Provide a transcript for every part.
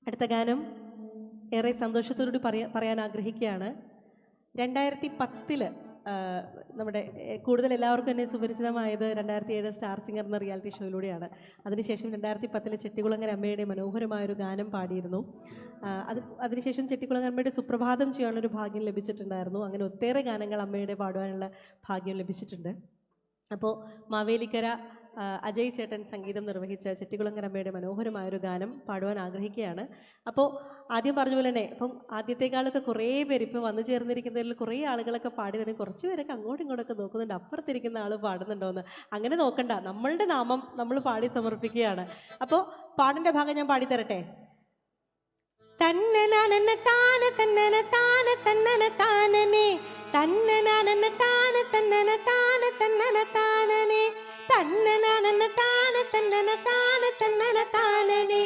അടുത്ത ഗാനം ഏറെ സന്തോഷത്തോടുകൂടി പറയാൻ ആഗ്രഹിക്കുകയാണ്. 2010 നമ്മുടെ കൂടുതൽ എല്ലാവർക്കും തന്നെ സുപരിചിതമായത് 2007 സ്റ്റാർ സിംഗർ എന്ന റിയാലിറ്റി ഷോയിലൂടെയാണ്. അതിനുശേഷം 2010 ചെട്ടികുളങ്ങര അമ്മയുടെ മനോഹരമായൊരു ഗാനം പാടിയിരുന്നു. അതിനുശേഷം ചെട്ടികുളങ്ങര അമ്മയുടെ സുപ്രഭാതം ചെയ്യാനുള്ളൊരു ഭാഗ്യം ലഭിച്ചിട്ടുണ്ടായിരുന്നു. അങ്ങനെ ഒട്ടേറെ ഗാനങ്ങൾ അമ്മയുടെ പാടുവാനുള്ള ഭാഗ്യം ലഭിച്ചിട്ടുണ്ട്. അപ്പോൾ മാവേലിക്കര അജയ് ചേട്ടൻ സംഗീതം നിർവഹിച്ച ചെട്ടികുളങ്ങര അമ്മയുടെ മനോഹരമായൊരു ഗാനം പാടുവാൻ ആഗ്രഹിക്കുകയാണ്. അപ്പോൾ ആദ്യം പറഞ്ഞ പോലെ തന്നെ ഇപ്പം ആദ്യത്തെക്കാളൊക്കെ കുറേ പേര് ഇപ്പോൾ വന്നു ചേർന്നിരിക്കുന്നതിൽ കുറേ ആളുകളൊക്കെ പാടി തന്നെ കുറച്ച് പേരൊക്കെ അങ്ങോട്ടും ഇങ്ങോട്ടൊക്കെ നോക്കുന്നുണ്ട്, അപ്പുറത്തിരിക്കുന്ന ആൾ പാടുന്നുണ്ടോയെന്ന്. അങ്ങനെ നോക്കണ്ട, നമ്മളുടെ നാമം നമ്മൾ പാടി സമർപ്പിക്കുകയാണ്. അപ്പോൾ പാടിൻ്റെ ഭാഗം ഞാൻ പാടിത്തരട്ടെ. തന്നന താന തന്നന താന തന്നന താനനെ തന്നന താന തന്നന താന തന്നന താനനെ തന്നന താന തന്നന താന തന്നന താനനെ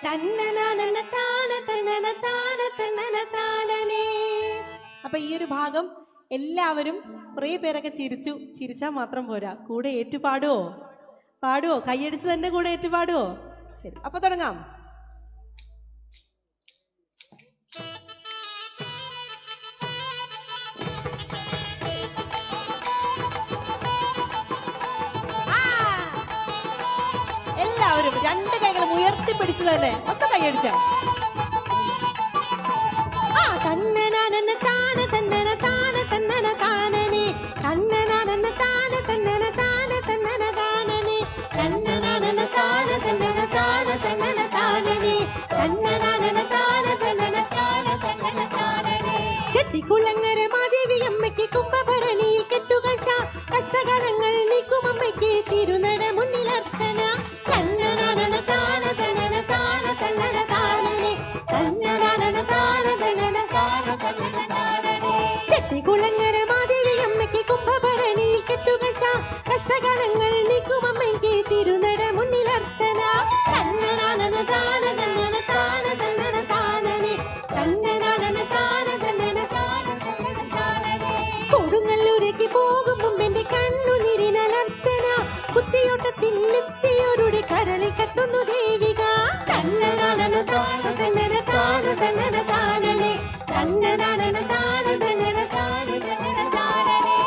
തന്നന താന തന്നന താന തന്നന താനനെ. അപ്പൊ ഈ ഒരു ഭാഗം എല്ലാവരും കുറേ പേരൊക്കെ ചിരിച്ചാൽ മാത്രം പോരാ, കൂടെ പാടുവോ കൈയടിച്ച് തന്നെ കൂടെ ഏറ്റുപാടുവോ? ശരി, അപ്പൊ തുടങ്ങാം. രണ്ട് കൈകളും ഉയർത്തിപ്പിടിച്ചു തന്നെ ഒന്ന് കൈയടിച്ച. തന്നന താന തന്നന താന തന്നന താനനെ തന്നന താന തന്നന താന തന്നന താനനെ തന്നന താന തന്നന താന തന്നന താനനെ തന്നന താന തന്നന താന തന്നന താനനെ. ചെട്ടികുളങ്ങര മാദേവി അമ്മയ്ക്ക് കുംഭഭരണിയിൽ കെട്ടുകൾ കഷ്ടകാലങ്ങൾ നീക്കും അമ്മയ്ക്ക് തിരുനട മുന്നിൽ അർച്ചന. ചെട്ടികുളങ്ങര മാദേവി അമ്മയ്ക്ക് കുംഭഭരണിയിൽ കെട്ടുകൾ കഷ്ടകാലങ്ങൾ നീക്കും അമ്മയ്ക്ക് തിരുനട മുന്നിൽ അർച്ചന. തന്നന താന തന്നന താന തന്നന താനനെ തന്നന താന തന്നന താന തന്നന താനനെ. കൊടുങ്ങല്ലൂരേക്ക് പോകും മുമ്പെന്റെ കണ്ണുനീരിനലർച്ചന കുത്തിയോട്ടത്തിൻ നിത്യയോരുടെ കരളിൽ കത്തുന്നു ദേവിക. തന്നന താന തന്നന താന തന്നന താനനെ തന്നന താന തന്നന താന തന്നന താനനെ.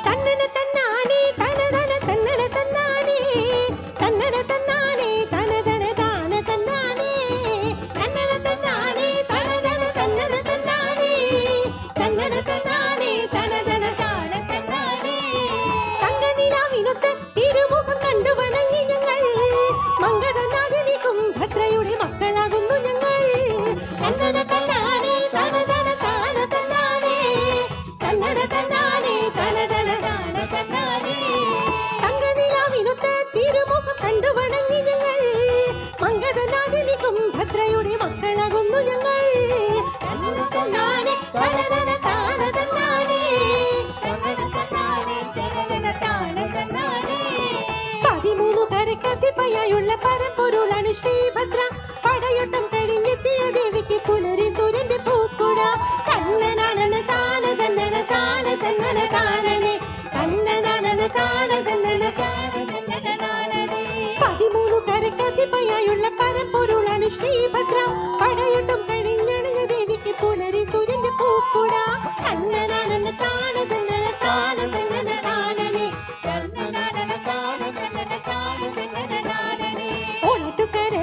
തന്നന തന്നാനെ തനതന തന്നന തന്നാനെ തന്നന തന്നാനെ തനതന താന തന്നാനെ തന്നന തന്നാനെ തനതന തന്നന തന്നാനെ തന്നന തന്നാനെ തനതന താന തന്നാനെ. തങ്കനിലാവിനൊത്ത് തിരുമുഖം കണ്ടു വണങ്ങി ഞങ്ങൾ മംഗളനാഥനിക്കും ഭദ്രയുടെ മക്കളാകുന്നു ഞങ്ങൾ. തന്നന തന്നാനെ തനതന താന തന്നാനെ തന്നന തന്നാനെ തനതന താന തന്നാനെ. തങ്കനിലാവിനൊത്ത് തിരുമുഖം കണ്ടു വണങ്ങി ഞങ്ങൾ മംഗളനാഥനിക്കും ഭദ്രയുടെ മക്കളാകുന്നു ഞങ്ങൾ. തന്നന തന്നാനെ തനതന താന തന്നാനെ തന്നന തന്നാനെ തനതന താന തന്നാനെ. 13 കരക്കത്തിപ്പയായുള്ള പരമ്പൊരുളാണ് ശ്രീഭദ്ര. പടയോട്ടം കഴിഞ്ഞെത്തിയ ദേവിക്ക് പുലരി സൂര്യന്റെ പൂക്കുട. തന്നന താന തന്നന താന തന്നന താനനെ തന്നന താന തന്നന താന തന്നന താനനെ. 13 കരക്കത്തിപ്പയായുള്ള പരമ്പൊരുളാണ് ശ്രീഭദ്ര. പടയോട്ടം കഴിഞ്ഞണിഞ്ഞ ദേവിക്ക് പുലരി സൂര്യന്റെ പൂക്കുട. തന്നന താന തന്നന താന തന്നന താനനെ തന്നന താന തന്നന താന തന്നന താനനെ. ഓണത്തുകര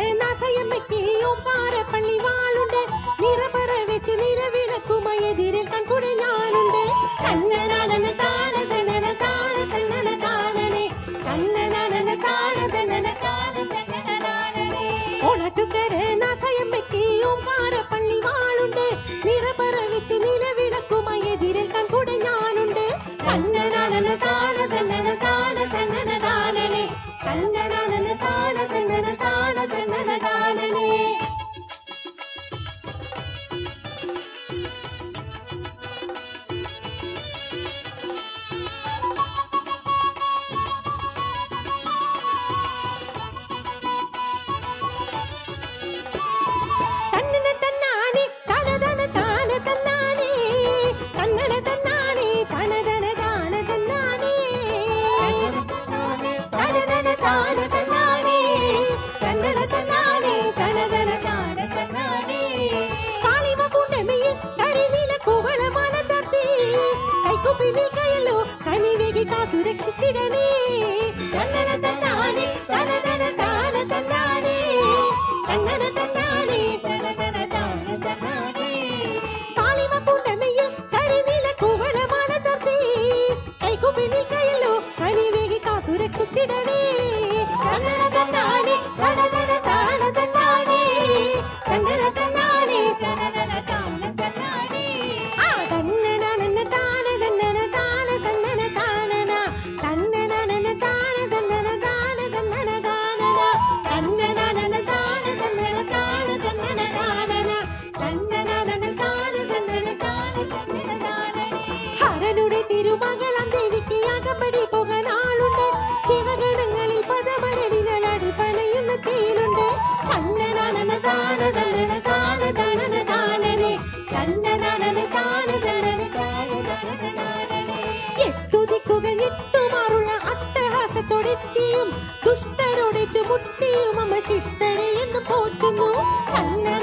പാടിടണേ തന്നന തന്നാനെ തനതന താന തന്നാനെ തന്നന തന്നാനെ തനതന താന തന്നാനെ ആ തന്നന താന തന്നന താന തന്നന താനന തന്നന താന തന്നന താന തന്നന താനന തന്നന താന തന്നന താന തന്നന താനന തന്നന താന തന്നന താന തന്നന താനനെ ഹരനുടെ തിരുമകളം ദേവിക്ക് അകമ്പടി പോകാനാളുണ്ട് ശിവഗണങ്ങളിൽ പദമരടിനാൽ അടിപണയുന്ന തേനുണ്ട് തന്നന താന തന്നന താന തന്നന താനനെ തന്നന താന തന്നന താന തന്നന താനനെ എട്ടു ദിക്കുകൾ എട്ടുമാറുള്ള അട്ടഹാസത്തോടെത്തിയും ദുഷ്ടരോടെ ചുമുട്ടിയും അമ്മ ശിഷ്ടരെ എന്ന് പോറ്റുന്നു തന്നന